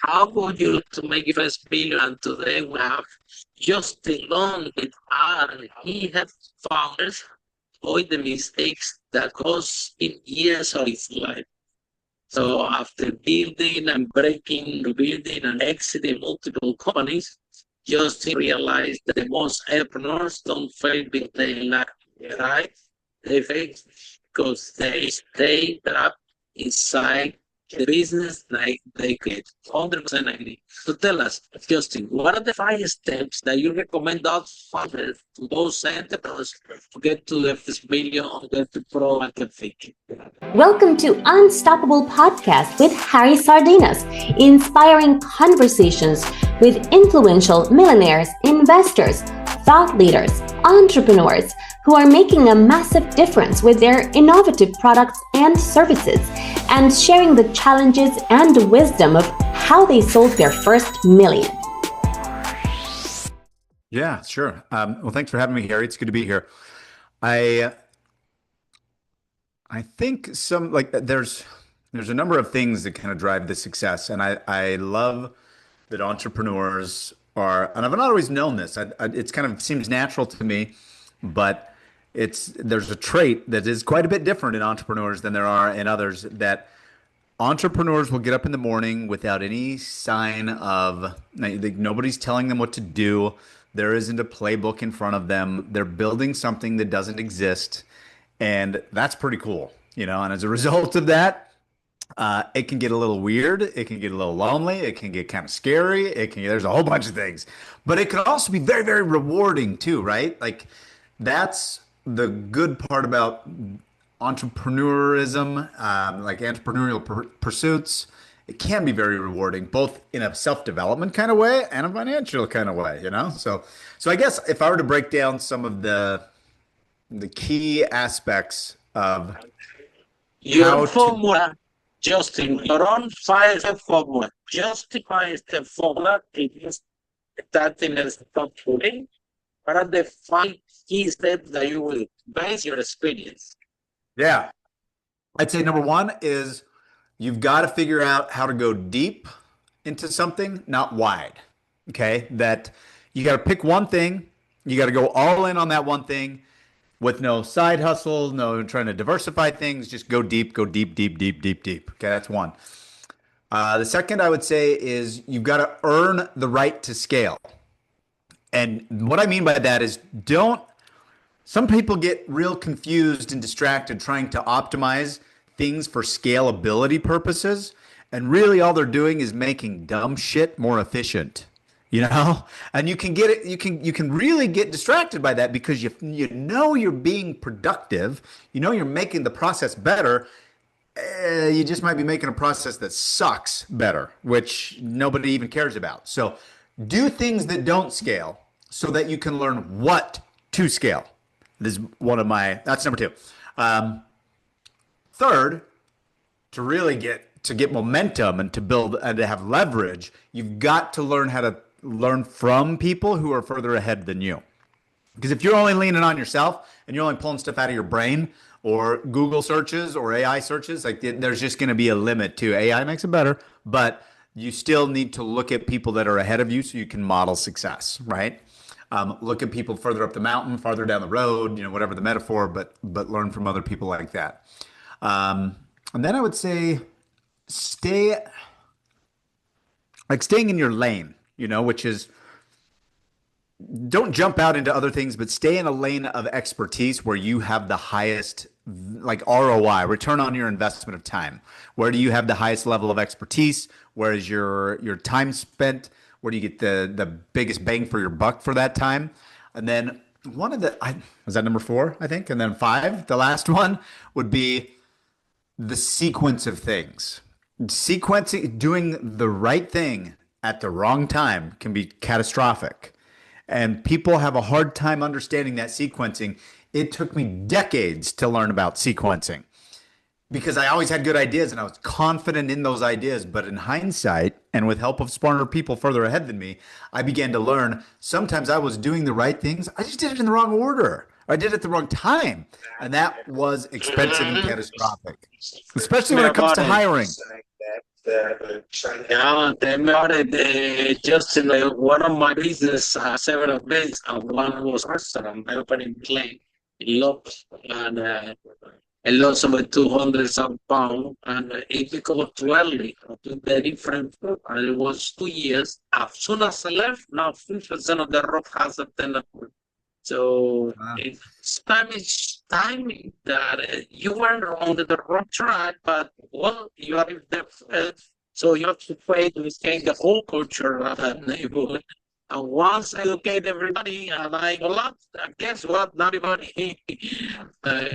how would you like to make your first million? And today we have Justin Lund with and he has founders avoid the mistakes that cost him years of his life. So after building and breaking, rebuilding and exiting multiple companies, Justin realized that the most entrepreneurs don't fail because they lack right? They fail because they stay trapped inside the business like they create. 100% agree. So tell us, Justin, what are the 5 steps that you recommend us founders to those entrepreneurs to get to the first million or get to pro market fit? Welcome to Unstoppable Podcast with Harry Sardinas, inspiring conversations with influential millionaires, investors, thought leaders, entrepreneurs who are making a massive difference with their innovative products and services, and sharing the challenges and wisdom of how they sold their first million. Yeah, sure. Well, thanks for having me, Harry. It's good to be here. I I think there's a number of things that kind of drive the success, and I love that entrepreneurs are, and I've not always known this. It's kind of seems natural to me, but there's a trait that is quite a bit different in entrepreneurs than there are in others. That entrepreneurs will get up in the morning without any sign of nobody's telling them what to do. There isn't a playbook in front of them. They're building something that doesn't exist. And that's pretty cool, And as a result of that, it can get a little weird. It can get a little lonely. It can get kind of scary. There's a whole bunch of things, but it can also be very, very rewarding too, right? Like that's the good part about entrepreneurism, like entrepreneurial pursuits. It can be very rewarding, both in a self-development kind of way and a financial kind of way. So I guess if I were to break down some of the key aspects of Your how to, formula, Justin, your own 5 step formula. Justify step formula. It is starting at step today. What are the 5 key steps that you will base your experience? yeah, I'd say number one is you've got to figure out how to go deep into something, not wide. Okay. That you got to pick one thing, you got to go all in on that one thing with no side hustle, no trying to diversify things, just go deep, deep, deep, deep. Okay. That's one. The second I would say is you've got to earn the right to scale. And what I mean by that is some people get real confused and distracted trying to optimize things for scalability purposes. And really all they're doing is making dumb shit more efficient, And you can get it, you can really get distracted by that because you're being productive, you're making the process better. You just might be making a process that sucks better, which nobody even cares about. So do things that don't scale so that you can learn what to scale. That's number two. Third, to really get momentum and to build and to have leverage, you've got to learn how to learn from people who are further ahead than you. Because if you're only leaning on yourself and you're only pulling stuff out of your brain or Google searches or AI searches, there's just going to be a limit to AI makes it better, but you still need to look at people that are ahead of you so you can model success, right? Look at people further up the mountain, farther down the road, whatever the metaphor, but learn from other people like that. And then I would say staying in your lane, which is don't jump out into other things, but stay in a lane of expertise where you have the highest ROI, return on your investment of time. Where do you have the highest level of expertise? Where is your time spent? Where do you get the biggest bang for your buck for that time? And then was that number 4, I think? And then 5, the last one would be the sequence of things. Sequencing, doing the right thing at the wrong time can be catastrophic. And people have a hard time understanding that sequencing. It took me decades to learn about sequencing because I always had good ideas and I was confident in those ideas. But in hindsight, and with help of smarter people further ahead than me, I began to learn sometimes I was doing the right things. I just did it in the wrong order. I did it at the wrong time. And that was expensive and catastrophic, especially when it comes to hiring. Yeah, they made it just in one of my business, several days, and one was restaurant. I opened in plane in Lopes, and I lost over 200 some pounds, and it became too early to the different food, and it was 2 years. As soon as I left, now 50% of the rock has attended. So Wow. it's Spanish timing that you were on the wrong track, but well, you are in the so you have to try to change the whole culture of that neighborhood. And once I educate everybody and I go up, guess what? Not everybody uh,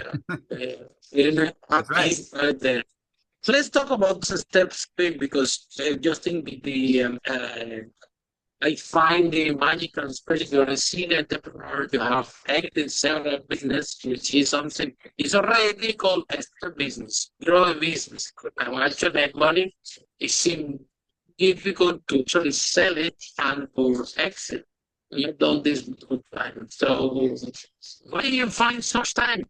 That's right. is there. So let's talk about the steps because just in I find the magical, especially if you're a senior entrepreneur, you have active several business, you see something, it's already called extra business, grow a business. And actually make money, it seems difficult to actually sell it and to exit. You've done this good time. So where do you find such time?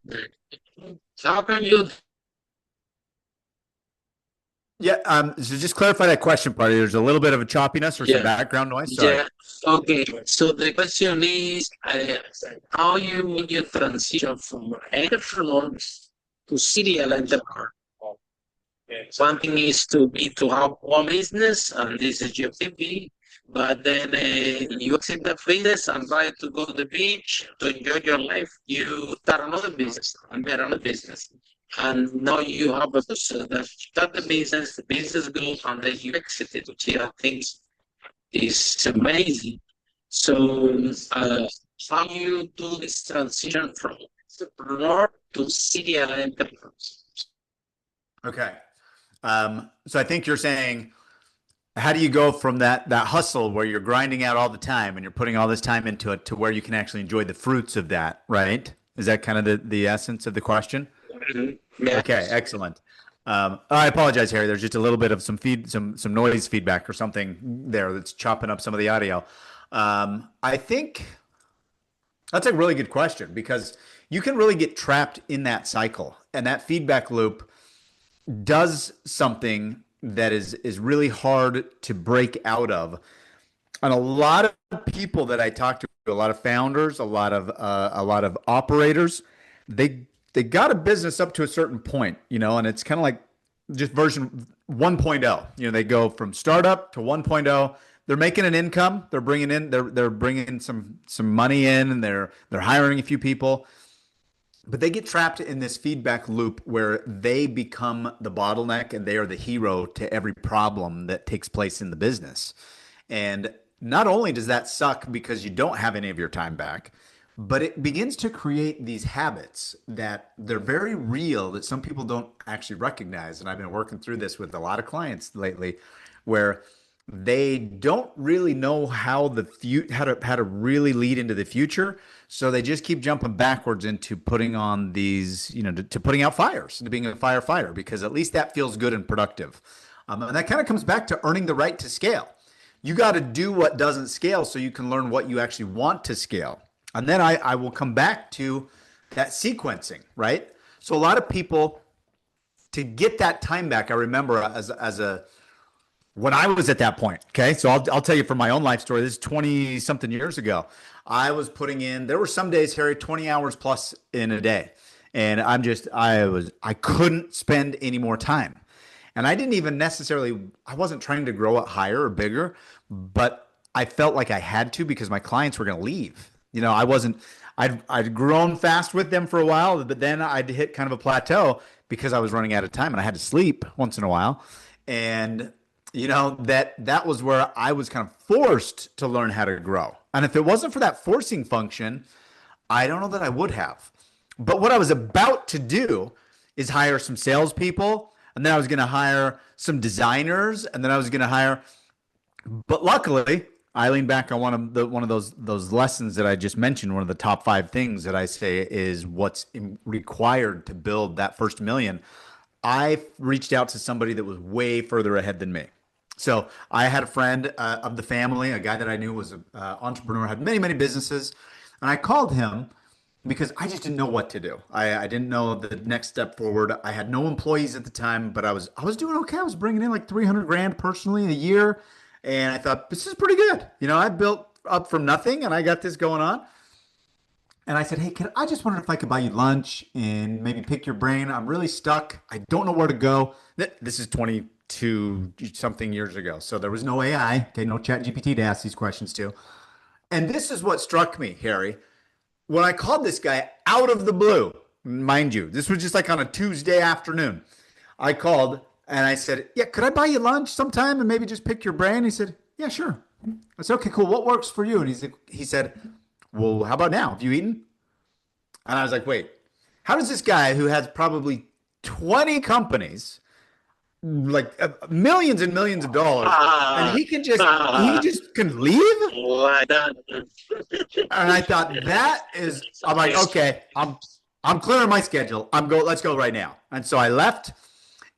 How can you Yeah. So just clarify that question part. There's a little bit of a choppiness or some yeah. background noise. Sorry. Yeah. Okay. So the question is, how you make your transition from entrepreneur to serial entrepreneur? One thing is to have one business, and this is your TV. But then you exit the business and try to go to the beach to enjoy your life. You start another business and get another business. And now you have a person that start the business goes, and then you exit it, which I think is amazing. So, how you do this transition from entrepreneur to serial entrepreneur? Okay. So I think you're saying, how do you go from that hustle where you're grinding out all the time and you're putting all this time into it to where you can actually enjoy the fruits of that, right? Is that kind of the essence of the question? Mhm. Yeah. Okay, excellent. I apologize, Harry. There's just a little bit of some noise feedback or something there that's chopping up some of the audio. I think that's a really good question because you can really get trapped in that cycle, and that feedback loop does something that is really hard to break out of. And a lot of people that I talk to, a lot of founders, a lot of operators, they got a business up to a certain point, and it's kind of like just version 1.0. They go from startup to 1.0. They're making an income. They're bringing some money in, and they're hiring a few people. But they get trapped in this feedback loop where they become the bottleneck and they are the hero to every problem that takes place in the business. And not only does that suck because you don't have any of your time back, but it begins to create these habits that they're very real that some people don't actually recognize. And I've been working through this with a lot of clients lately where they don't really know how to really lead into the future, so they just keep jumping backwards into putting on these, to putting out fires, to being a firefighter, because at least that feels good and productive. And that kind of comes back to earning the right to scale. You got to do what doesn't scale so you can learn what you actually want to scale. And then I will come back to that sequencing, right? So a lot of people, to get that time back, I remember when I was at that point. Okay. So I'll tell you from my own life story. This is 20 something years ago. I was putting in, there were some days, Harry, 20 hours plus in a day. And I couldn't spend any more time. And I didn't even necessarily, I wasn't trying to grow it higher or bigger, but I felt like I had to because my clients were going to leave. I'd grown fast with them for a while, but then I'd hit kind of a plateau because I was running out of time and I had to sleep once in a while. And that was where I was kind of forced to learn how to grow. And if it wasn't for that forcing function, I don't know that I would have. But what I was about to do is hire some salespeople, and then I was going to hire some designers, and then I was going to hire. But luckily, I lean back on one of those lessons that I just mentioned. One of the top 5 things that I say is what's required to build that first million. I reached out to somebody that was way further ahead than me. So I had a friend of the family, a guy that I knew was an entrepreneur, had many, many businesses. And I called him because I just didn't know what to do. I didn't know the next step forward. I had no employees at the time, but I was doing okay. I was bringing in like 300 grand personally a year, and I thought this is pretty good. I built up from nothing, and I got this going on. And I said, hey, I just wondered if I could buy you lunch and maybe pick your brain. I'm really stuck. I don't know where to go. This is 22 something years ago. So there was no AI, okay, no chat GPT to ask these questions to. And this is what struck me, Harry. When I called this guy out of the blue, mind you, this was just like on a Tuesday afternoon. I called and I said, yeah, could I buy you lunch sometime and maybe just pick your brain? He said, yeah, sure. I said, okay, cool. What works for you? And he said, well, how about now? Have you eaten? And I was like, wait, how does this guy who has probably 20 companies, like millions and millions of dollars, and he just can leave? Why not? And I thought I'm like, okay, I'm clearing my schedule. Let's go right now. And so I left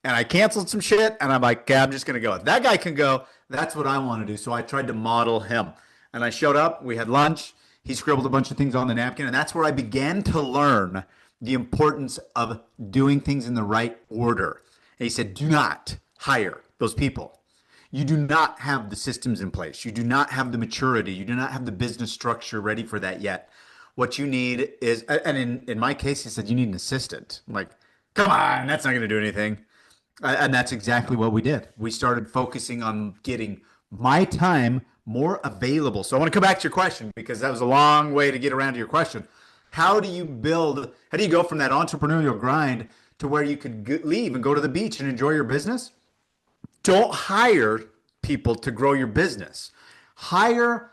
and I canceled some shit and I'm like, okay, I'm just going to go. If that guy can go, that's what I want to do. So I tried to model him. And I showed up, we had lunch. He scribbled a bunch of things on the napkin, and that's where I began to learn the importance of doing things in the right order. And he said, do not hire those people. You do not have the systems in place. You do not have the maturity. You do not have the business structure ready for that yet. What you need is, and in my case, he said, you need an assistant. I'm like, come on, that's not going to do anything. And that's exactly what we did. We started focusing on getting my time more available. So I want to come back to your question because that was a long way to get around to your question. How do you go from that entrepreneurial grind to where you could leave and go to the beach and enjoy your business? Don't hire people to grow your business. Hire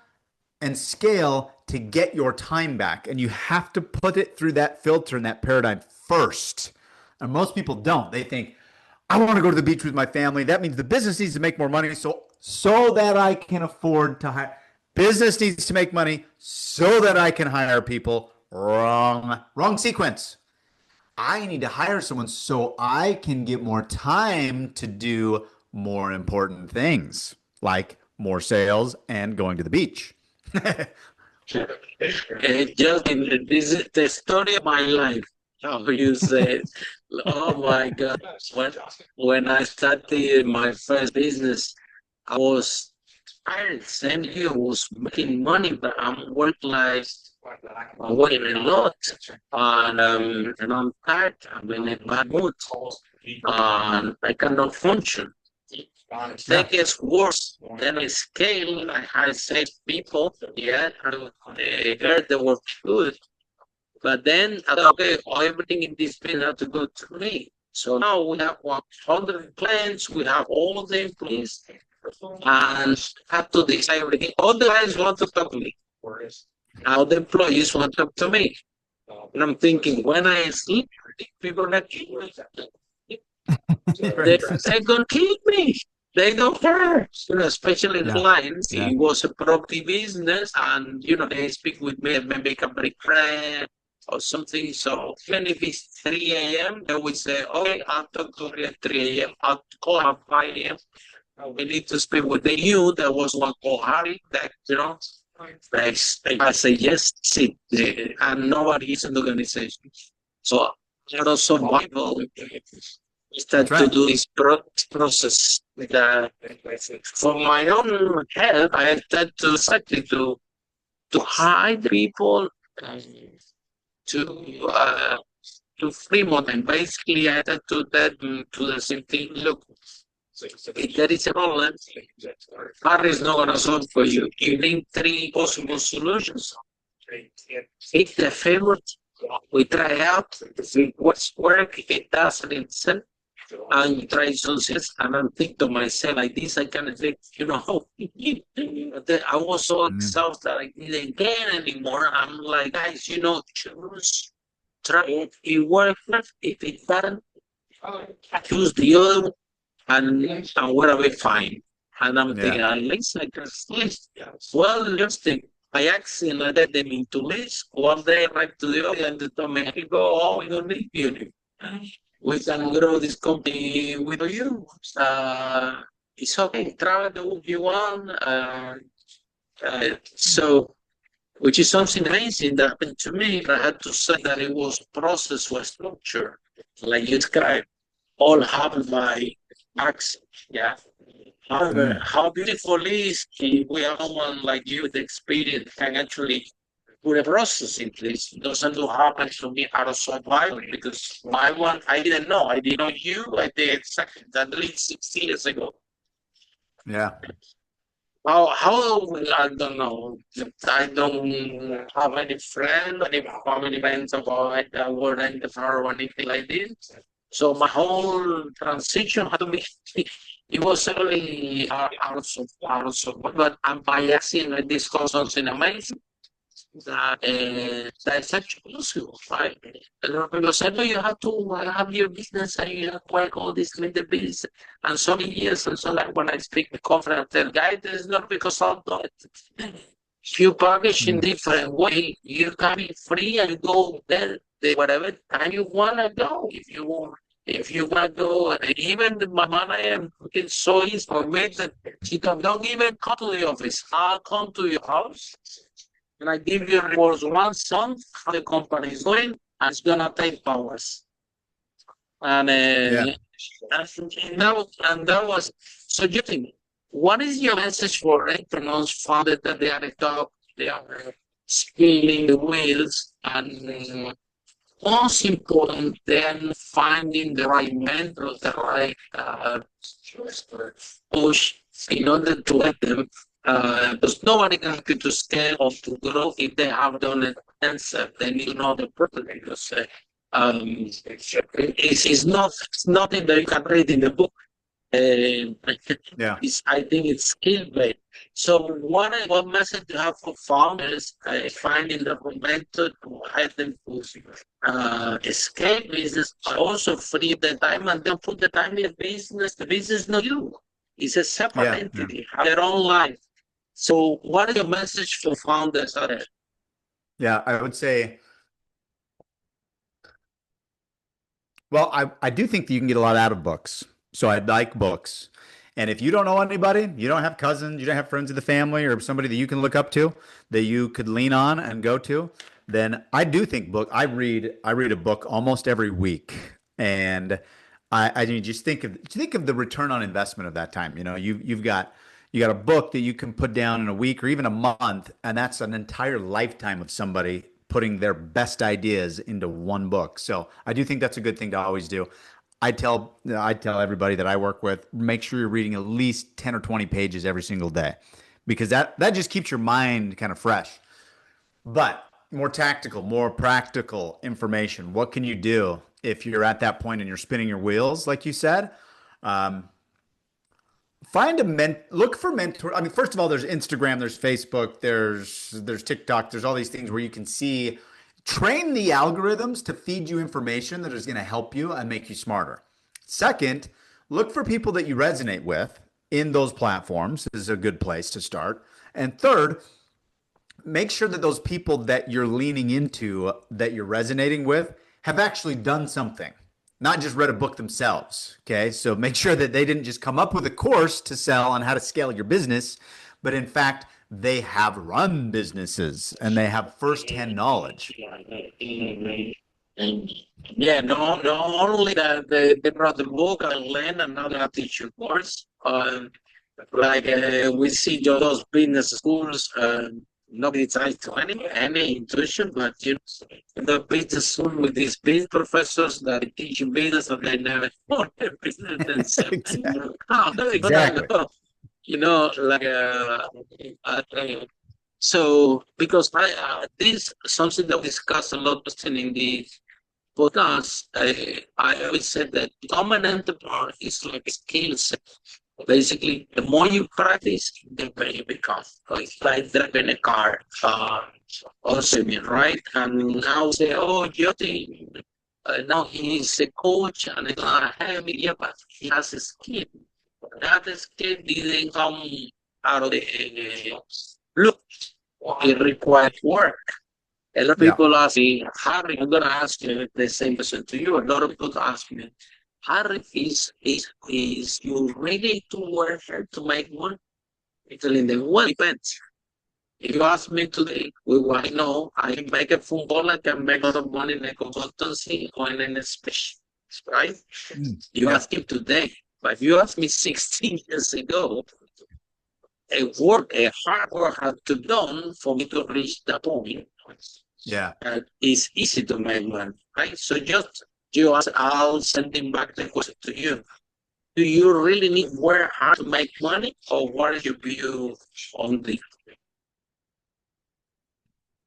and scale to get your time back. And you have to put it through that filter and that paradigm first. And most people don't. They think, I want to go to the beach with my family. That means the business needs to make more money so that I can afford to hire. Business needs to make money so that I can hire people. Wrong sequence. I need to hire someone so I can get more time to do more important things, like more sales and going to the beach. Justin, this is the story of my life. How you said, oh my God. When I started my first business, I was tired. Same here, I was making money, but I'm working a lot. And I'm tired. I'm in a bad mood. And I cannot function. That gets worse. Then I scale. I save people. Yeah, and they heard they were good. But then I thought, okay, everything in this business has to go to me. So now we have 100 clients. We have all the employees, and have to decide everything. All the guys want to talk to me. All the employees want to talk to me. And I'm thinking, when I sleep, people are not kill me. They're going to kill me. They don't care. Especially the clients. It was a property business, and they speak with me, maybe can break bread or something. So even if it's 3 a.m., they would say, okay, I'll talk to you at 3 a.m. I'll call at 5 a.m. We need to speak with the you. There was one called Harry that, I say yes, see, and nobody is in the organization. So, some people start to do this process. That for my own help, I had to exactly to hide people to free them. Basically, I had to do that to the same thing. Look, if there is a problem, Harry is not going to solve for you. You need 3 possible solutions. If the favorite, we try out. If it works, if it doesn't, it's and you try something else, and I'm thinking to myself like this, I can think, I was so exhausted that I didn't get anymore. I'm like, guys, choose, try it. If it works, if it doesn't, choose the other one, and whatever fine. And I'm thinking, at least I can sleep. Well, just think. I accidentally let them into list. One day I went to the other and they told me, we don't need you. We can grow this company with you. It's okay. Travel the way you want. So which is something amazing that happened to me. I had to say that it was process or structure, like you described, all happened by accident. Yeah. However, Mm. how beautiful is if we have someone like you with experience can actually put a process in place. It doesn't happen to me out of survival because my one, I didn't know. I didn't know you. I did exactly that at least 6 years ago. Yeah. How I don't know. I don't have any friend, any family friends about that were entrepreneur or anything like this. So my whole transition had to be it was really but I'm biasing and discuss something amazing that's actually possible, right? A lot of people say, no, you have to have your business and you have to work all this with the business. And so many years, and so like when I speak the conference, I tell guys, it's not because I've done it. If you package in Mm. different way, you can be free and go there, whatever time you wanna go. If you wanna go, even my manager it's so easy for me that she can don't even come to the office. I'll come to your house and I give you reports once song how the company is doing, and it's gonna take hours. And Yeah. that was so. You think, what is your message for entrepreneurs founded that they are at the top, they are spinning the wheels, and most important, then finding the right mentor, the right push in order to let them. Because nobody can get to scale or to grow if they have done it themselves. They need to know the purpose. Because it's nothing that you can read in the book. Uh, Yeah. I think it's skill based. So what message do you have for founders finding the momentum to help them to escape business, but also free the time and then put the time in the business. The business is not you. It's a separate Yeah. Yeah. entity, have their own life. So what is your message for founders out there? Yeah. I would say, well, I do think that you can get a lot out of books. So I like books. And if you don't know anybody, you don't have cousins, you don't have friends of the family or somebody that you can look up to that you could lean on and go to, then I do think I read a book almost every week. And I mean, just think of the return on investment of that time. You got a book that you can put down in a week or even a month, and that's an entire lifetime of somebody putting their best ideas into one book. So I do think that's a good thing to always do. I tell everybody that I work with, make sure you're reading at least 10 or 20 pages every single day because that just keeps your mind kind of fresh. But more tactical, more practical information. What can you do if you're at that point and you're spinning your wheels, like you said? Um, look for mentor. I mean, first of all, there's Instagram, there's Facebook, there's TikTok, there's all these things where you can see, train the algorithms to feed you information that is going to help you and make you smarter. Second, look for people that you resonate with in those platforms. This is a good place to start. And third, make sure that those people that you're leaning into, that you're resonating with, have actually done something, not just read a book themselves. Okay. So make sure that they didn't just come up with a course to sell on how to scale your business, but in fact, they have run businesses and they have firsthand knowledge. Yeah, no only that they brought the book and learn and now they have teacher course. We see those business schools, nobody tries to any intuition, but the business school with these business professors that teach you business and they never own their business themselves. Exactly. How are they gonna Exactly. go? You know, like uh, uh, so because this something that we discuss a lot in the podcast. I always said that become an entrepreneur is like a skill set. Basically, the more you practice, the better you become. It's like driving a car, or swimming, right? And now say, oh, Jyoti, now he's a coach and he's gonna have me. Yeah, but he has a skill. That skill didn't come out of the look. It required work. A lot of Yeah. people ask me, Harry, I'm going to ask you the same question to you. A lot of people ask me, Harry, is you ready to work hard to make money? Actually, the well depends. If you ask me today, I know I can make a phone call, I can make a lot of money in a consultancy or in a speech, right? You Yeah. ask him today, but if you ask me 16 years ago, a hard work had to be done for me to reach that point. Yeah. It's easy to make money, right? So just you ask, I'll sending back the question to you. Do you really need work hard to make money, or what is your view on the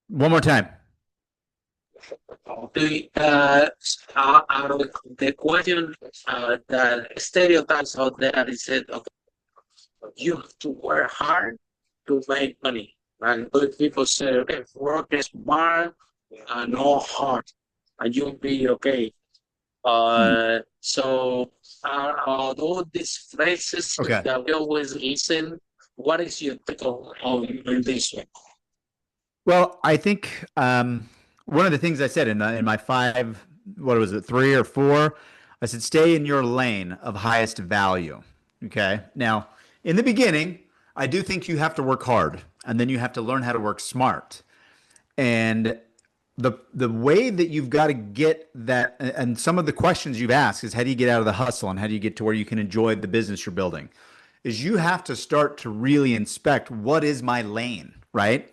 One more time. out of the question that stereotypes out there is said, okay, you have to work hard to make money. And good people say, okay, work is smart and no hard, and you'll be okay. So all these phrases Okay. that we always listen, what is your take on this one? Well, I think one of the things I said in my five, what was it, three or four? I said, stay in your lane of highest value. Okay. Now, in the beginning, I do think you have to work hard, and then you have to learn how to work smart. And the way that you've got to get that, and some of the questions you've asked is, how do you get out of the hustle and how do you get to where you can enjoy the business you're building? Is you have to start to really inspect, what is my lane, right?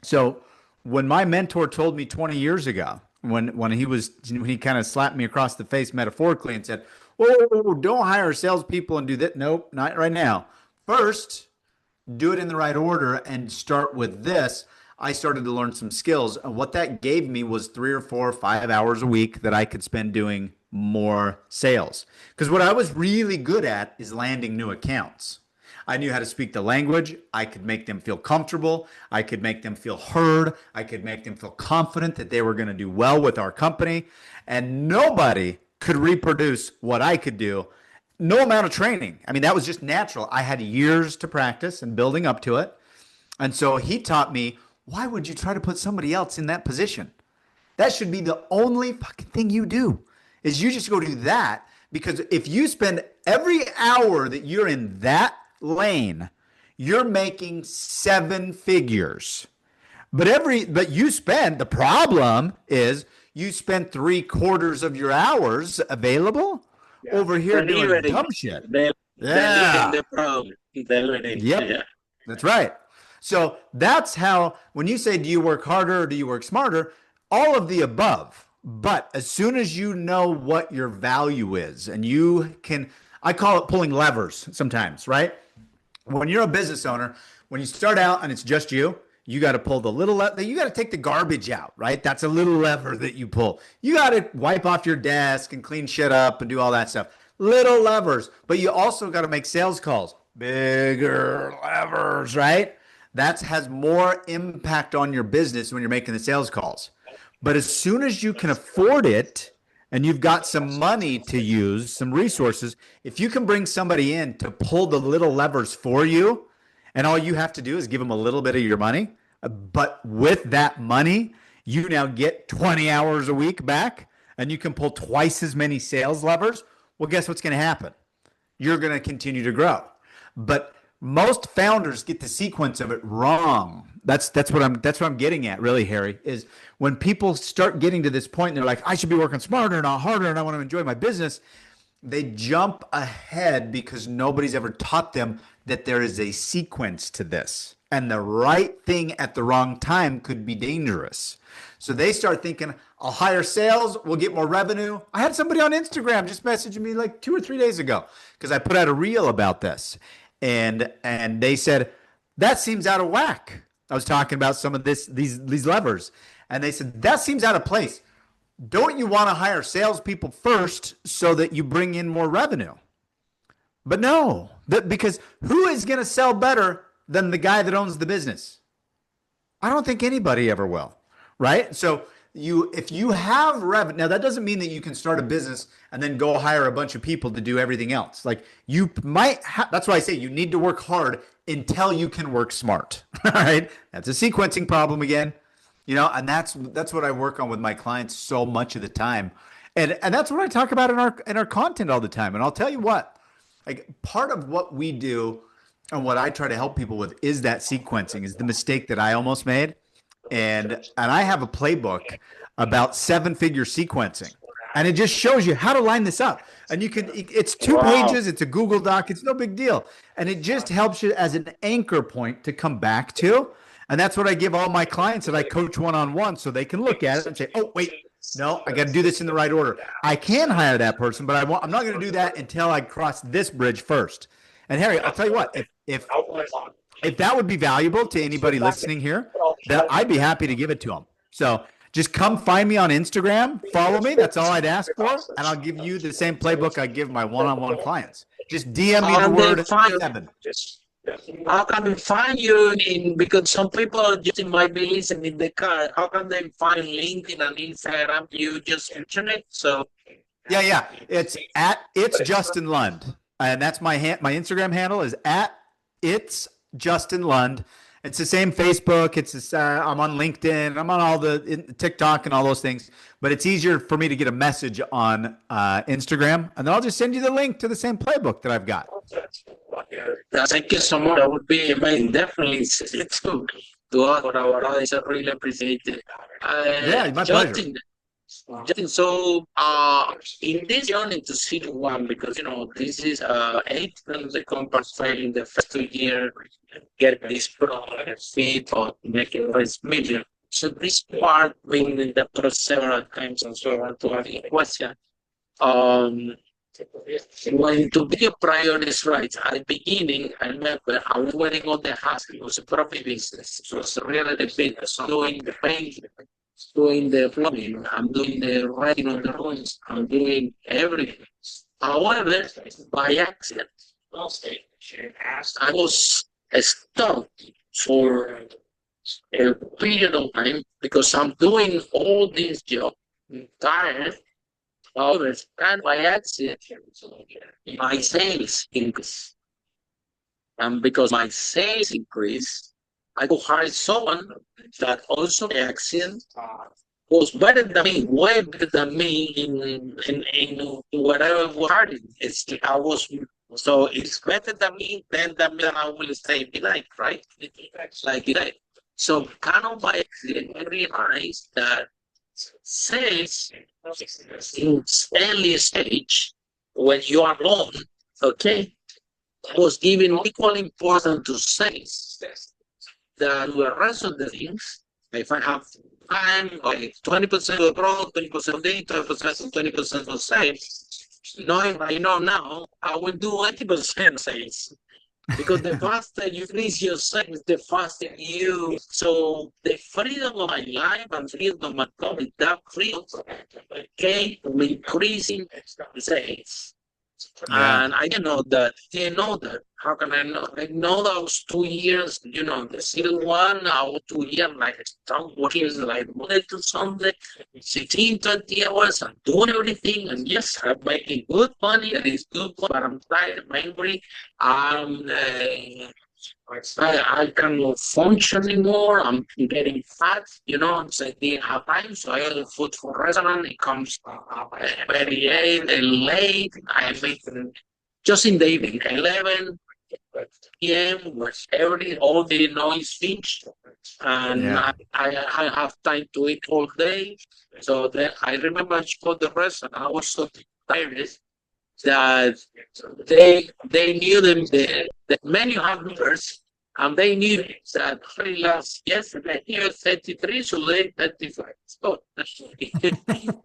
So when my mentor told me 20 years ago, when he kind of slapped me across the face metaphorically and said, "Oh, don't hire salespeople and do that." Nope, not right now. First, do it in the right order and start with this. I started to learn some skills. And what that gave me was 3 or 4 or 5 hours a week that I could spend doing more sales. Because what I was really good at is landing new accounts. I knew how to speak the language. I could make them feel comfortable. I could make them feel heard. I could make them feel confident that they were going to do well with our company. And nobody could reproduce what I could do. No amount of training. I mean, that was just natural. I had years to practice and building up to it. And so he taught me, why would you try to put somebody else in that position? That should be the only fucking thing you do, is you just go do that. Because if you spend every hour that you're in that lane, you're making 7 figures. But the problem is you spend 3/4 of your hours available over here doing dumb shit. Yeah. The problem. Yep. Yeah. That's right. So that's how, when you say, do you work harder or do you work smarter? All of the above. But as soon as you know what your value is, and you can, I call it pulling levers sometimes, right? When you're a business owner, when you start out and it's just you got to pull the little, you got to take the garbage out, right? That's a little lever that you pull. You got to wipe off your desk and clean shit up and do all that stuff. Little levers, but you also got to make sales calls. Bigger levers, right? That has more impact on your business when you're making the sales calls. But as soon as you can afford it and you've got some money to use, some resources, if you can bring somebody in to pull the little levers for you, and all you have to do is give them a little bit of your money, but with that money, you now get 20 hours a week back and you can pull twice as many sales levers. Well, guess what's going to happen? You're going to continue to grow. But most founders get the sequence of it wrong. That's what I'm getting at, really, Harry, is when people start getting to this point and they're like, I should be working smarter, not harder, and I want to enjoy my business. They jump ahead because nobody's ever taught them that there is a sequence to this. And the right thing at the wrong time could be dangerous. So they start thinking, I'll hire sales, we'll get more revenue. I had somebody on Instagram just messaging me like 2 or 3 days ago because I put out a reel about this. And they said, that seems out of whack. I was talking about some of these levers. And they said, that seems out of place. Don't you want to hire salespeople first so that you bring in more revenue? But no, because who is going to sell better than the guy that owns the business? I don't think anybody ever will, right? So if you have revenue, now that doesn't mean that you can start a business and then go hire a bunch of people to do everything else. Like you might that's why I say you need to work hard until you can work smart, all right? That's a sequencing problem again, and that's what I work on with my clients so much of the time. And that's what I talk about in our content all the time. And I'll tell you what, like part of what we do and what I try to help people with is that sequencing, is the mistake that I almost made. And I have a playbook about 7-figure sequencing. And it just shows you how to line this up. And it's 2 pages, it's a Google Doc, it's no big deal. And it just helps you as an anchor point to come back to. And that's what I give all my clients that I coach one-on-one, so they can look at it and say, oh, wait, no, I got to do this in the right order. I can hire that person, but I'm not going to do that until I cross this bridge first. And Harry, I'll tell you what, if that would be valuable to anybody listening here, that I'd be happy to give it to them. So just come find me on Instagram, follow me. That's all I'd ask for. And I'll give you the same playbook I give my one-on-one clients. Just DM me the word 7. How can they find you because some people just might be listening in the car. How can they find LinkedIn and Instagram? You just mention it. So yeah. It's Justin Lund. And that's my Instagram handle is @it's Justin Lund. It's the same Facebook. I'm on LinkedIn. I'm on all the TikTok and all those things. But it's easier for me to get a message on Instagram, and then I'll just send you the link to the same playbook that I've got. Thank you so much. That would be amazing. Definitely, to our audience, I really appreciate it. Yeah, my pleasure. Justin, so in this journey to City One, because this is 8 of the companies fail in the first 2 years, get this product feed or making first million. So this part been in the process several times, and so I want to ask you a question. When to be your priorities right at the beginning, I remember I was wearing all the hats. It was a property business. It was really the business. Doing the painting, doing the plumbing, I'm doing the writing on the rooms, I'm doing everything. However, by accident, I was stuck for a period of time because I'm doing all this job, I'm tired. However, and by accident, my sales increase. And because my sales increase, I could hire someone that also by accident was better than me, way better than me in whatever was hiring. So it's better than me, then I will stay behind, right? Like that. So kind of by accident, I realized that sales in early stage when you are alone, okay, was given equal importance to sales than the rest of the things. If I have time, like 20% of growth, 20% of data, 20% of sales, knowing I know now, I will do 80% sales. Because the faster you increase your sales, the faster you. So the freedom of my life and freedom of my company, that freedom came from increasing sales. Yeah. And I didn't know that. How can I know? I know that was 2 years, the City One, I was 2 years, like, some workers, like, Monday to Sunday, 16, 20 hours, I'm doing everything, and yes, I'm making good money, and it's good, but I'm tired, I'm angry, I cannot function anymore. I'm getting fat, so I didn't have time. So I order food for restaurant. It comes very late. I make just in the evening, 11 p.m. where all the noise finished, and I have time to eat all day. So then I remember I called the restaurant. I was so tired that they knew the menu had numbers, and they knew that last yesterday here 33, so they 35. So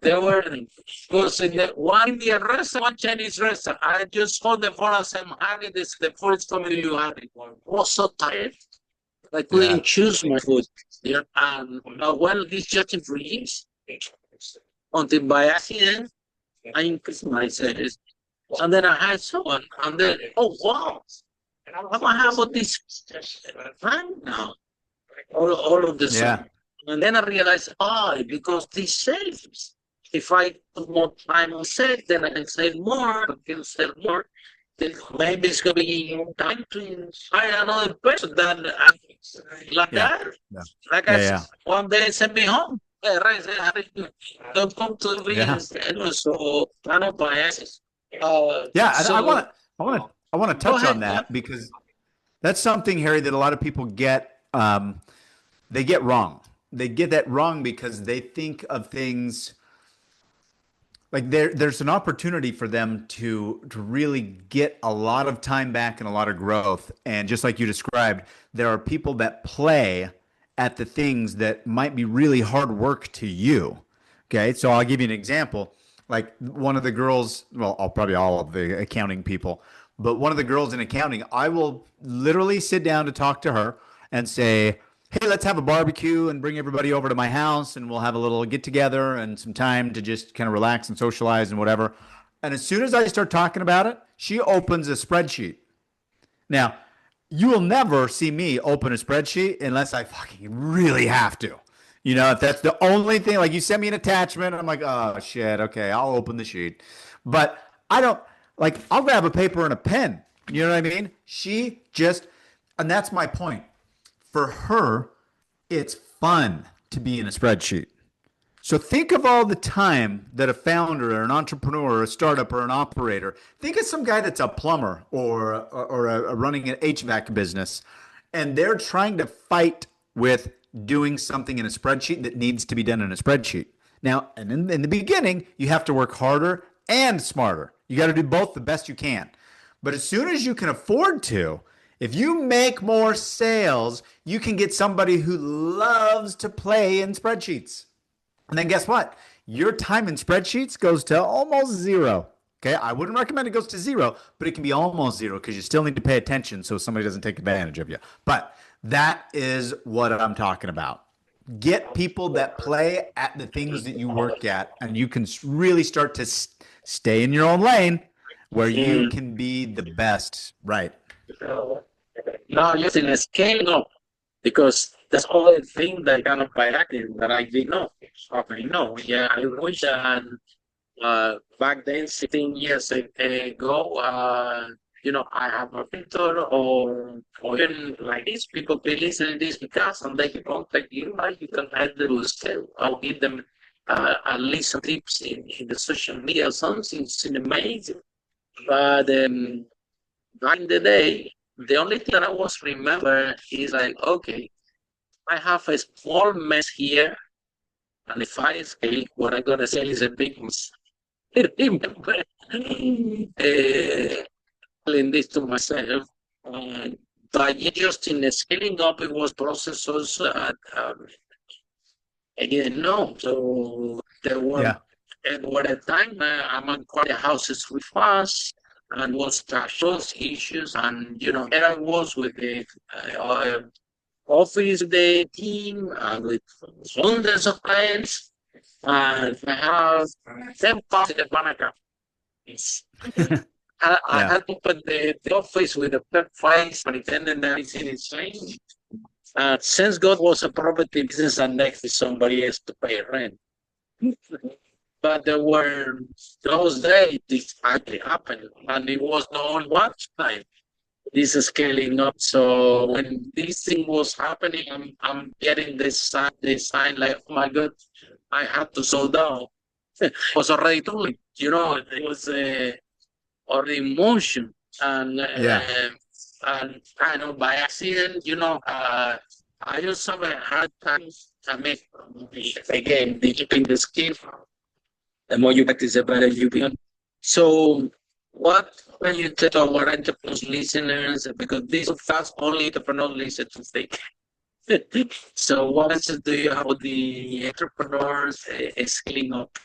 they were because in the one Indian restaurant, one Chinese restaurant. I just called the phone and said, "Honey, this is the first family you had." I was so tired. I couldn't choose my food. And well, this just for years until by accident I increased my sales. And then I had someone, and then, oh, wow, I have all this time now, all of this. Yeah. And then I realized, because this saves. If I put more time on sales, then I can sell more, I can sell more. Then maybe it's going to be time to hire another person that, like that. Yeah. Like I said, one day send me home. Don't come to the business. And so, kind of biases. I want to touch on that because That's something, Harry, that a lot of people get. They get wrong. They get that wrong because they think of things like there's an opportunity for them to really get a lot of time back and a lot of growth. And just like you described, there are people that play at the things that might be really hard work to you. Okay, so I'll give you an example. Like one of the girls, well, probably all of the accounting people, but one of the girls in accounting, I will literally sit down to talk to her and say, hey, let's have a barbecue and bring everybody over to my house and we'll have a little get together and some time to just kind of relax and socialize and whatever. And as soon as I start talking about it, she opens a spreadsheet. Now, you will never see me open a spreadsheet unless I fucking really have to. You know, if that's the only thing, like you send me an attachment, I'm like, oh shit, okay, I'll open the sheet. But I don't, like, I'll grab a paper and a pen. You know what I mean? She just, and that's my point. For her, it's fun to be in a spreadsheet. So think of all the time that a founder or an entrepreneur or a startup or an operator, think of some guy that's a plumber or running an HVAC business, and they're trying to fight with doing something in a spreadsheet that needs to be done in a spreadsheet. Now, and in the beginning, you have to work harder and smarter. You got to do both the best you can. But as soon as you can afford to, if you make more sales, you can get somebody who loves to play in spreadsheets. And then guess what? Your time in spreadsheets goes to almost zero. Okay, I wouldn't recommend it goes to zero, but it can be almost zero because you still need to pay attention so somebody doesn't take advantage of you. But that is what I'm talking about. Get people that play at the things that you work at, and you can really start to stay in your own lane where you can be the best. Right. Now, using scaling up, because that's all the thing that kind of by acting that I did not. Okay, no, yeah, I wish back then, 16 years ago, I have a mentor or even like these people be listening to this because and they can contact you, like you can add them to scale. I'll give them at least some tips in the social media or something. It's amazing. But back in the day, the only thing that I was remember is like, okay, I have a small mess here, and if I scale, what I'm gonna sell is a big mess. I remember telling this to myself, but just in scaling up, it was processes. I didn't know, so there were at a time I'm acquiring houses with us and was cash flows issues, and there I was with the office, the team, with hundreds of clients, and I have 10 pounds in the bank account. I had to open the office with a pep face, pretending that it's insane. Since God was a property business and next to somebody else to pay rent. But there were those days this actually happened, and it was not only one time. This is scaling up. So when this thing was happening, I'm getting this sign like, oh my God, I had to slow down. It was already too late. It was already in motion, and kind of by accident, I just have a hard time. I mean, again, developing the skill. The more you practice, the better you become. So, what when you tell our entrepreneurs listeners, because these fast only entrepreneurs listen to think. So, what message do you have with the entrepreneurs scaling up?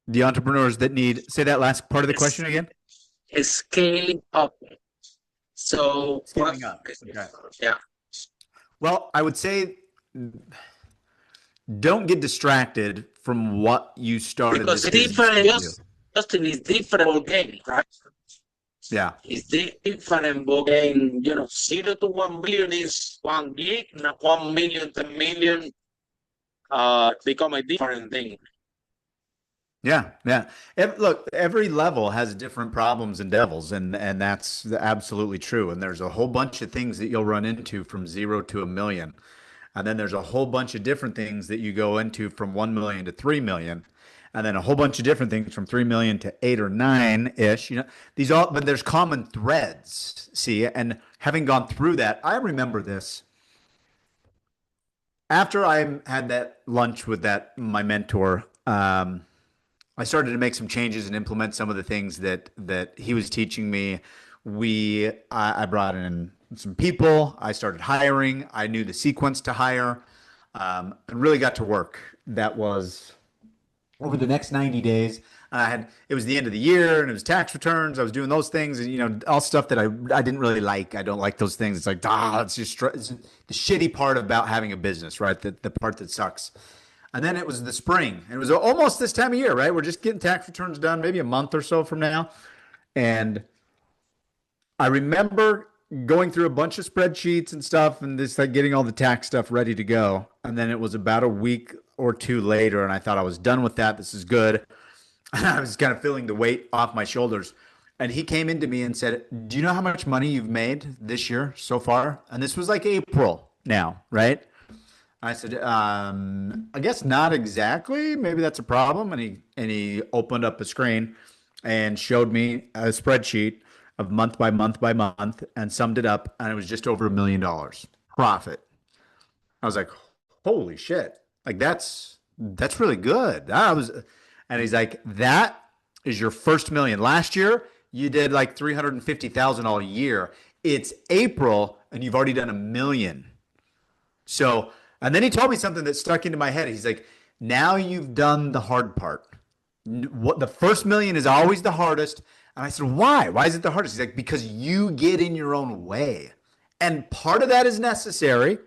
The entrepreneurs that need, say that last part of the question again. Scaling up. So, scaling up. Okay. Yeah. Well, I would say don't get distracted from what you started. Because it's different. Justin is different game, right? Yeah. It's different game. 0 to 1 million is 1 gig. 1 million to million become a different thing. Yeah. Look, every level has different problems and devils, and that's absolutely true. And there's a whole bunch of things that you'll run into from 0 to 1 million. And then there's a whole bunch of different things that you go into from 1 million to 3 million. and then a whole bunch of different things from 3 million to 8 or 9 ish. These all, but there's common threads. See, and having gone through that, I remember this. After I had that lunch with my mentor, I started to make some changes and implement some of the things that he was teaching me. I brought in some people. I started hiring. I knew the sequence to hire, and really got to work. That was over the next 90 days. It was the end of the year and it was tax returns. I was doing those things and, all stuff that I didn't really like. I don't like those things. It's like, it's the shitty part about having a business, right? The part that sucks. And then it was the spring. It was almost this time of year, right? We're just getting tax returns done, maybe a month or so from now. And I remember going through a bunch of spreadsheets and stuff and just like getting all the tax stuff ready to go. And then it was about a week or two later, and I thought I was done with that. This is good. And I was kind of feeling the weight off my shoulders. And he came into me and said, "Do you know how much money you've made this year so far?" And this was like April now, right? I said, "I guess not exactly. Maybe that's a problem." And he opened up a screen and showed me a spreadsheet of month by month by month and summed it up, and it was just over $1 million profit. I was like, "Holy shit! Like that's really good." And he's like, "That is your first million. Last year you did like 350,000 all year. It's April and you've already done $1 million." So, and then he told me something that stuck into my head. He's like, "Now you've done the hard part. What the first million is always the hardest." And I said, "Why? Why is it the hardest?" He's like, "Because you get in your own way. And part of that is necessary."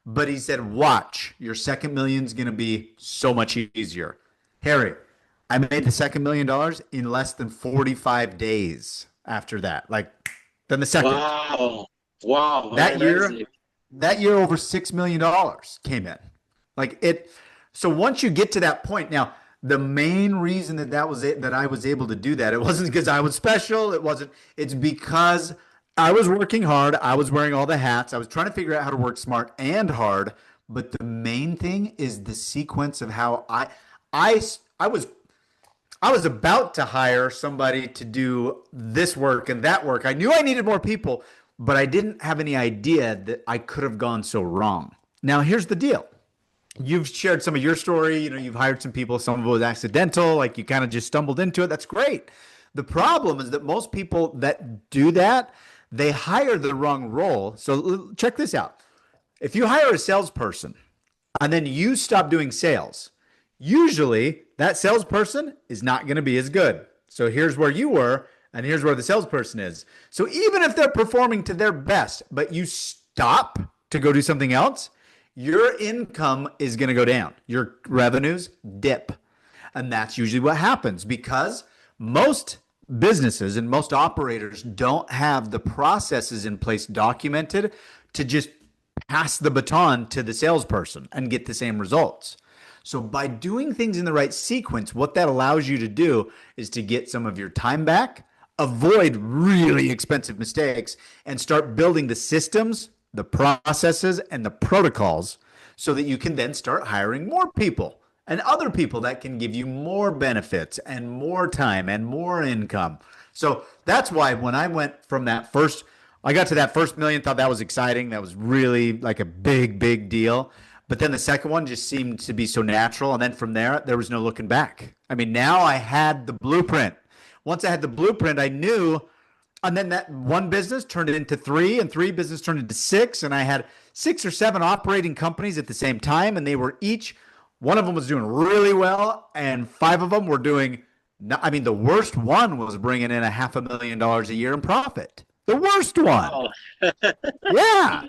But he said, "Watch, your second million is going to be so much easier." Harry, I made the second $1 million in less than 45 days after that. Like, then the second. Wow. That year, over $6 million came in. Like it. So once you get to that point, now the main reason that was it, that I was able to do that, it wasn't because I was special. It's because I was working hard. I was wearing all the hats. I was trying to figure out how to work smart and hard. But the main thing is the sequence of how I was about to hire somebody to do this work and that work. I knew I needed more people, but I didn't have any idea that I could have gone so wrong. Now, here's the deal. You've shared some of your story. You've hired some people. Some of it was accidental. Like you kind of just stumbled into it. That's great. The problem is that most people that do that, they hire the wrong role. So check this out. If you hire a salesperson and then you stop doing sales, usually that salesperson is not going to be as good. So here's where you were, and here's where the salesperson is. So even if they're performing to their best, but you stop to go do something else, your income is going to go down. Your revenues dip. And that's usually what happens because most businesses and most operators don't have the processes in place documented to just pass the baton to the salesperson and get the same results. So by doing things in the right sequence, what that allows you to do is to get some of your time back, avoid really expensive mistakes, and start building the systems, the processes, and the protocols so that you can then start hiring more people and other people that can give you more benefits and more time and more income. So that's why when I went from I got to that first million, thought that was exciting. That was really like a big, big deal. But then the second one just seemed to be so natural. And then from there was no looking back. I mean, now I had the blueprint. Once I had the blueprint, I knew. And then that one business turned it into 3, and 3 business turned into 6. And I had 6 or 7 operating companies at the same time. And they were one of them was doing really well. And 5 of them were doing, the worst one was bringing in $500,000 a year in profit. The worst one. Oh. Yeah.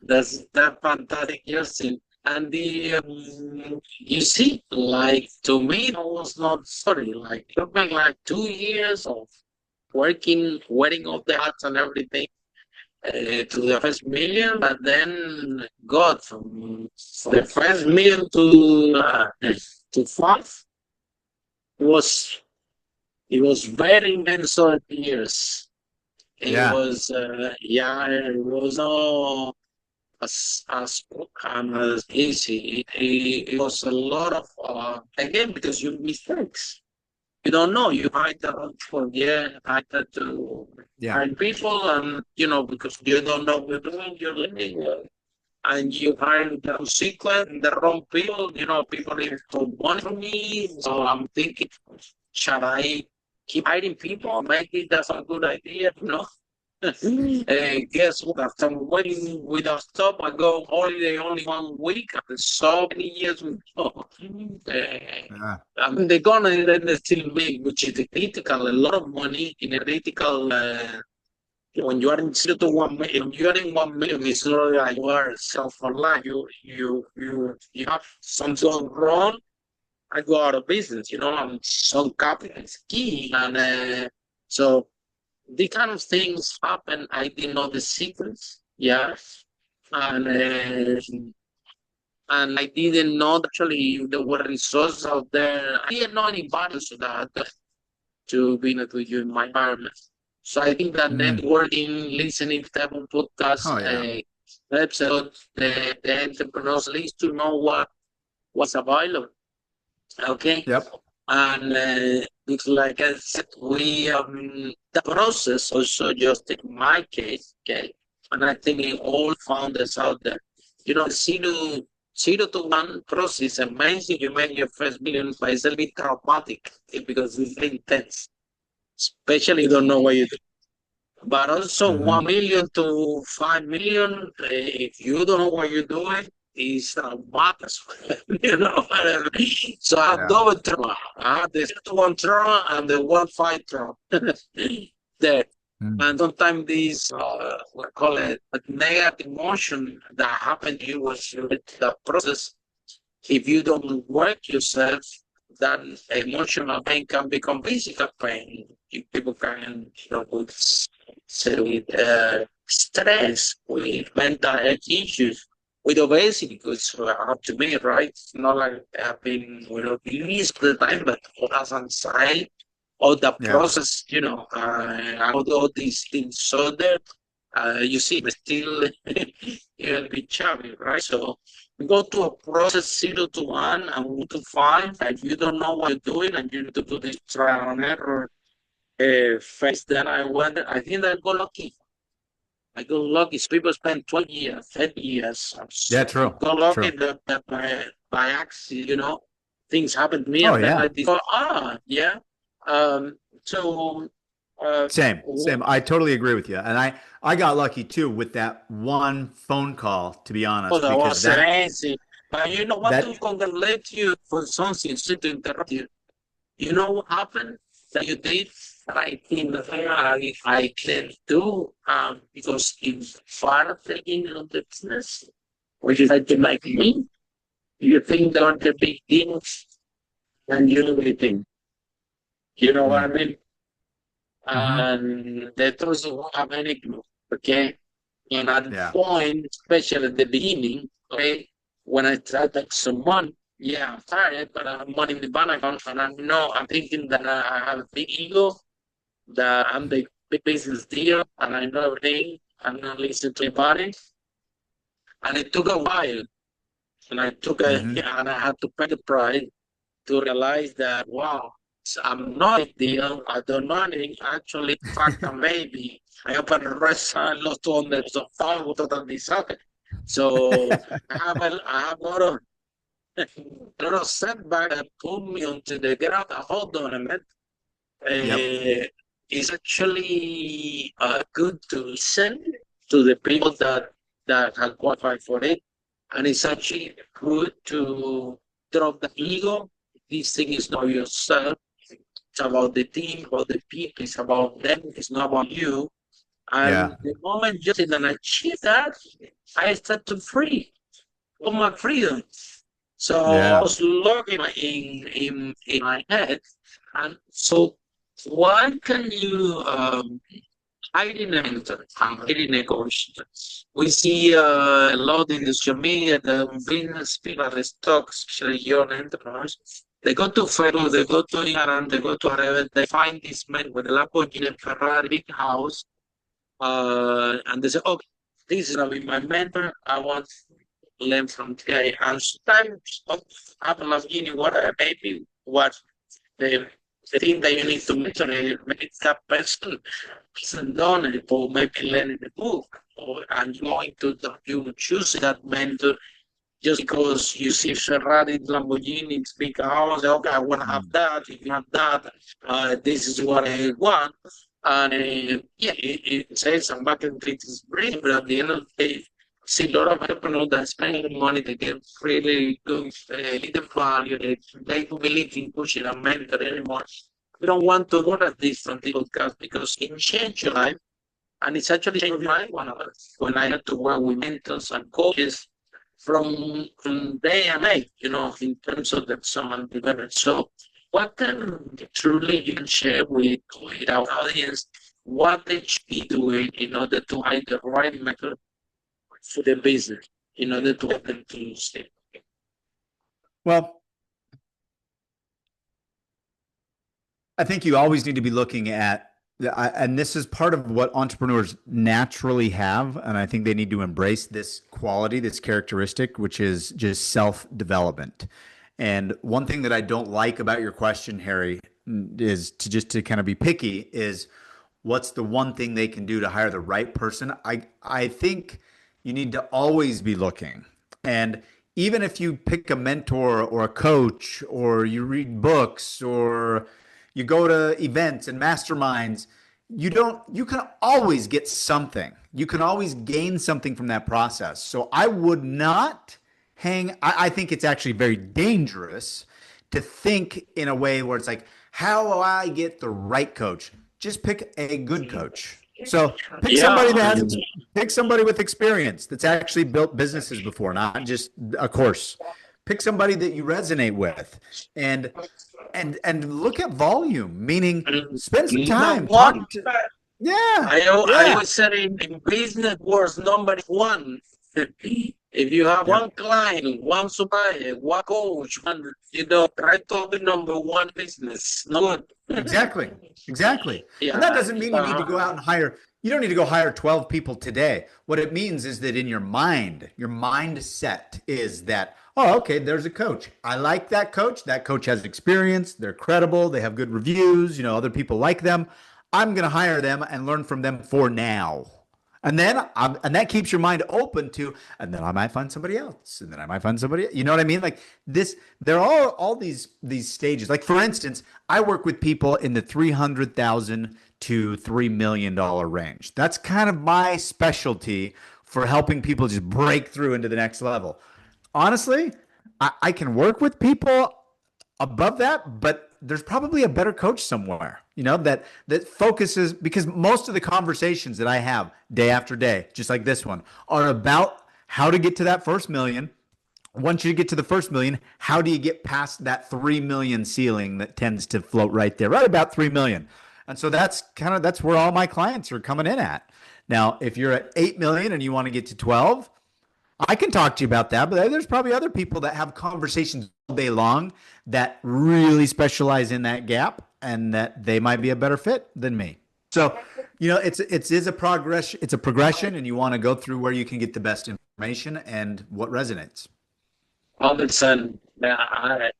That's fantastic, Justin. And you see, like to me, it was not sorry. Like it took me like 2 years of working, wearing all the hats and everything to the first million, but then got from the first million to 5. It was very immense years. It was no as easy. It was a lot of again because you mistakes. You don't know. You hide the for hide that to Yeah. hide people, and because you don't know what you're doing, you're living, and you hire the secret the wrong people. People even told money from me. So I'm thinking, should I keep hiding people? Maybe that's a good idea. Guess what? After waiting without stop, I go holiday only 1 week after so many years. Yeah. I mean, they're gonna then they still make, which is critical, a lot of money in a critical. When you are in 0 to 1 million, you are in 1 million. It's not like you are self for life. You have something wrong. I go out of business. And some capital is key, and so the kind of things happen. I didn't know the secrets, yeah, and I didn't know actually there were resources out there. I didn't know anybody to that to be honest with you in my environment. So I think that Mm. networking, listening to them podcast, Oh yeah. episode, the entrepreneurs needs to know what's available. Okay. Yep. And it's like I said, the process also just in my case, okay, and I think in all founders out there, zero to one process is amazing. You make your first million, but it's a bit traumatic because it's intense, especially you don't know what you do. But also Hmm. 1 million to 5 million, if you don't know what you're doing, is bad as well, what I mean? So I have Yeah. double trauma. I have the one trauma and the 1 5 trauma there. Mm. And sometimes these, we call it a negative emotion that happen to you was the process. If you don't work yourself, that emotional pain can become physical pain. People can, with stress, with mental health issues, with obesity, because up to me, right? It's not like I've been, released the time, but as anxiety or the Yeah. process, all these things. So that you see, but still, you'll be chubby, right? So we go to a process 0 to 1 and 1 to 5. If you don't know what you're doing and you need to do this trial and error phase, then I think I got lucky. I got lucky. So people spend 12 years, 10 years. Yeah. I True. got lucky True. that by accident, things happen to me. Oh And then I yeah. thought, yeah. Um, so, uh, Same. Same. I totally agree with you. And I got lucky too with that one phone call, to be oh, honest, that because was that amazing. But want to that congratulate you for something, sorry to interrupt you. You know what happened that you did that I think that I can do because in part of taking on the business, which is like me, you think they're the big deals and you really think. You know what I mm, mean? hmm. And that doesn't have any clue. Okay. And at the Yeah. point, especially at the beginning, okay, when I try to take some money, yeah, I'm tired, but I have money in the bank account, and I'm thinking that I have a big ego, that I'm the big business deal, and I know everything, and I listen to anybody. And it took a while, and Hmm. and I had to pay the price to realize that, wow, I'm not a deal. I don't know anything. Actually, in fact, I'm maybe. I opened a restaurant, lost 200 of pounds, totally sucked. So I have a lot of setback that put me onto the ground. Hold on a minute. Yep. It's actually good to listen to the people that have qualified for it, and it's actually good to drop the ego. This thing is not yourself. It's about the team, about the people. It's about them. It's not about you. Yeah. And the moment you didn't achieve that, I start to free all my freedom. So I Yeah. was looking in my head, and so why can you hiding and hiding negotiations? We see a lot in the social media, the business people, the stocks, especially young entrepreneurs. They go to Facebook, they go to Iran, they go to wherever, they find this man with a Lamborghini, Ferrari, big house, and they say, okay. this is gonna be my mentor. I want to learn from the guy. And sometimes I don't know, whatever, maybe what the thing that you need to mentor, maybe that person isn't done it, or maybe learning the book, or and going to you choose that mentor just because you see Ferrari, Lamborghini, it's big house, okay, I want to have that. If you have that, this is what I want. And yeah, it says I'm back and it is great, but at the end of the day, see a lot of entrepreneurs that spend the money, they get really good, little value, they don't believe in pushing a mentor anymore. We don't want to go at this from the podcast because it changes your life. And it's actually changed my life when I had to work with mentors and coaches from day and night, in terms of that someone developed. So what can truly you can share with our audience what they should be doing in order to find the right method for the business, in order to help them to stay? Well, I think you always need to be looking at, and this is part of what entrepreneurs naturally have, and I think they need to embrace this quality, this characteristic, which is just self-development. And one thing that I don't like about your question, Harry, is to kind of be picky, is what's the one thing they can do to hire the right person? I think you need to always be looking. And even if you pick a mentor or a coach, or you read books, or you go to events and masterminds, you can always get something. You can always gain something from that process. So I would not I think it's actually very dangerous to think in a way where it's like, how will I get the right coach? Just pick a good coach. So pick somebody with experience that's actually built businesses before, not just a course. Pick somebody that you resonate with, and look at volume, meaning spend some time. I always said in business was number one. If you have one client, one supplier, one coach, try to be number one business. No good. Exactly. Yeah. And that doesn't mean you need to go out and hire. You don't need to go hire 12 people today. What it means is that in your mind, your mindset is that, oh, okay, there's a coach. I like that coach. That coach has experience. They're credible. They have good reviews. Other people like them. I'm going to hire them and learn from them for now. And then, and that keeps your mind open to, and then I might find somebody else, and then I might find somebody. You know what I mean? Like this, there are all these stages. Like for instance, I work with people in the $300,000 to $3 million range. That's kind of my specialty for helping people just break through into the next level. Honestly, I can work with people above that, but there's probably a better coach somewhere, that focuses, because most of the conversations that I have day after day, just like this one, are about how to get to that first million. Once you get to the first million, how do you get past that 3 million ceiling that tends to float right there, right about 3 million? And so that's where all my clients are coming in at. Now, if you're at 8 million and you want to get to 12, I can talk to you about that, but there's probably other people that have conversations all day long that really specialize in that gap, and that they might be a better fit than me. So, it's a progression, and you want to go through where you can get the best information and what resonates. 100%. I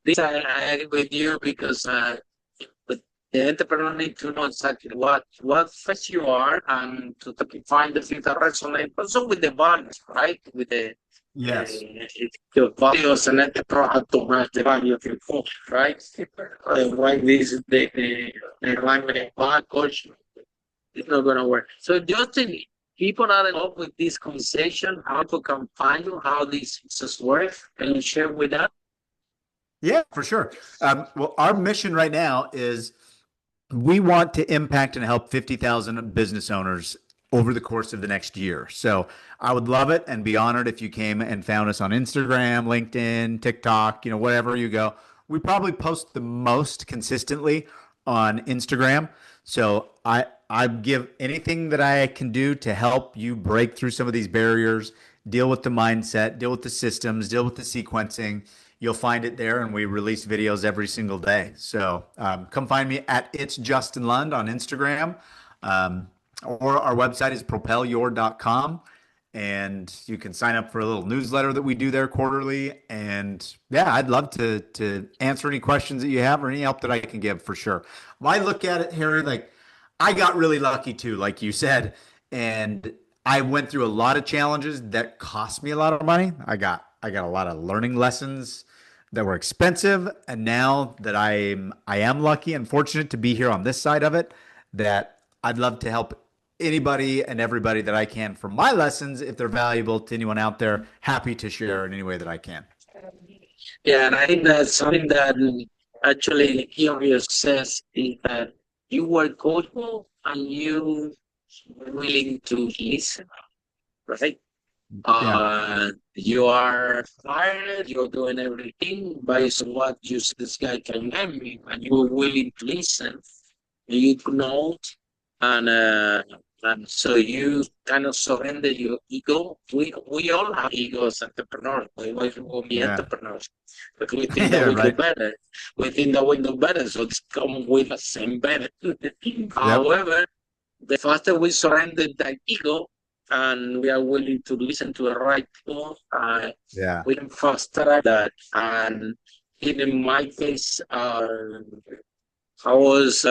agree with you, because the entrepreneur need to know exactly what phase you are, and to find the things that resonate also with the values, right? With the values, and entrepreneur have to match the value of your coach, right? Right, this is the alignment of bad coach. It's not gonna work. So just people are in love with this conversation, how to come find you, how this success works. Can you share with that? Yeah, for sure. Well, our mission right now is, we want to impact and help 50,000 business owners over the course of the next year. So I would love it and be honored if you came and found us on Instagram, LinkedIn, TikTok, wherever you go. We probably post the most consistently on Instagram. So I give anything that I can do to help you break through some of these barriers, deal with the mindset, deal with the systems, deal with the sequencing. You'll find it there, and we release videos every single day. So come find me at It's Justin Lund on Instagram, or our website is propelyour.com. and you can sign up for a little newsletter that we do there quarterly. And yeah, I'd love to answer any questions that you have or any help that I can give for sure. When I look at it, Harry, like I got really lucky too, like you said, and I went through a lot of challenges that cost me a lot of money. I got a lot of learning lessons that were expensive, and now that I am lucky and fortunate to be here on this side of it, that I'd love to help anybody and everybody that I can from my lessons. If they're valuable to anyone out there, happy to share in any way that I can. Yeah, and I think that's something that actually your success is that you were coachable and you were willing to listen, right? You are fired, you're doing everything based on what you see this guy can learn me, and you were willing to listen, and you know, and so you kind of surrender your ego. We all have egos, entrepreneurs. We will be entrepreneurs, but we think that we do better. We think that we do better, so it's come with the same better. However, the faster we surrender that ego, and we are willing to listen to the right people, we can foster that. And in my case, I was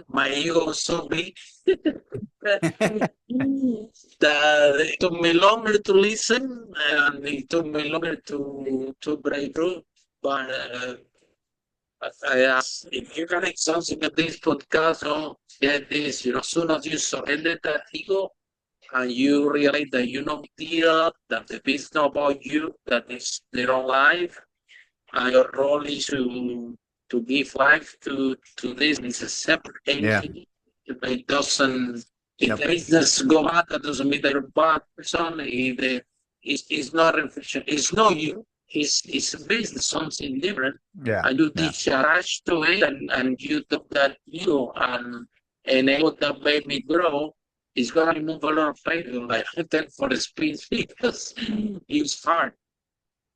my ego was so big that it took me longer to listen, and it took me longer to break through. But I asked if you can something at this podcast, get this, as soon as you surrender that ego, and you realize that you know deal, that the business is not about you, that it's their own life, and your role is to give life to this. It's a separate entity. It doesn't. If the business go bad, that doesn't mean they're a bad person. It's not reflection. It's not you. It's a business, something different. And you detach to it, and you took that and enable that baby grow. It's gonna remove a lot of pain in life. For the speed because it's hard.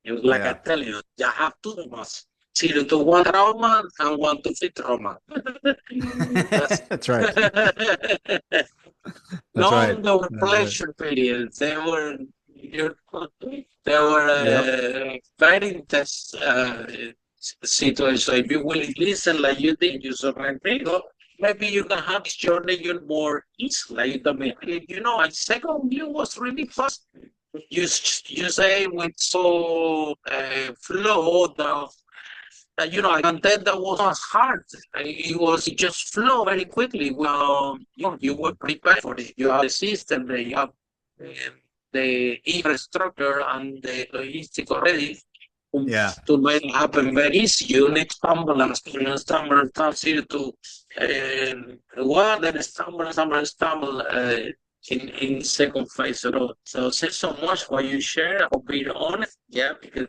It was like I tell you have two traumas. 0 to 1 trauma and 1 to 3 trauma. That's right. There were pleasure periods. They were very intense situations. So if you will listen like you did, you surrender. Maybe you can have this journey you're more easily. My second view was really fast. You say with so flow that I can tell that was not hard. It just flow very quickly. Well, you were prepared for it. You have the system, you have the infrastructure and the logistics already. To make it happen very easy. You need stumble, then to stumble in second phase. So thanks so much for you share for being honest. Because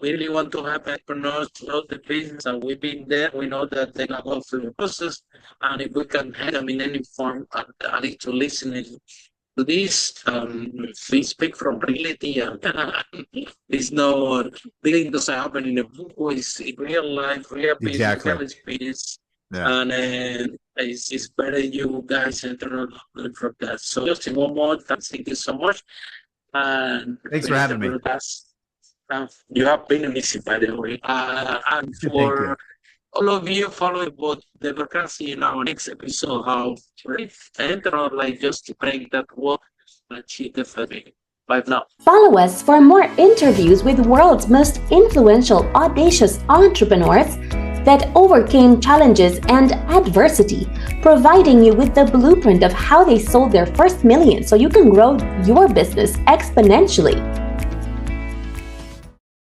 we really want to have entrepreneurs throughout the business, and we've been there. We know that they're not going through the process, and if we can help them in any form, I need to listen to this. We speak from reality, and it's no really doesn't happen in a book. It's in real life, real business, real experience, and it's better you guys learn from that. So just one more time, thank you so much, and thanks for having me. You have been amazing, by the way. And for all of you following both the vacancy in our next episode, how enter like just to break that wall and achieve the family. Bye now. Follow us for more interviews with world's most influential, audacious entrepreneurs that overcame challenges and adversity, providing you with the blueprint of how they sold their first million so you can grow your business exponentially.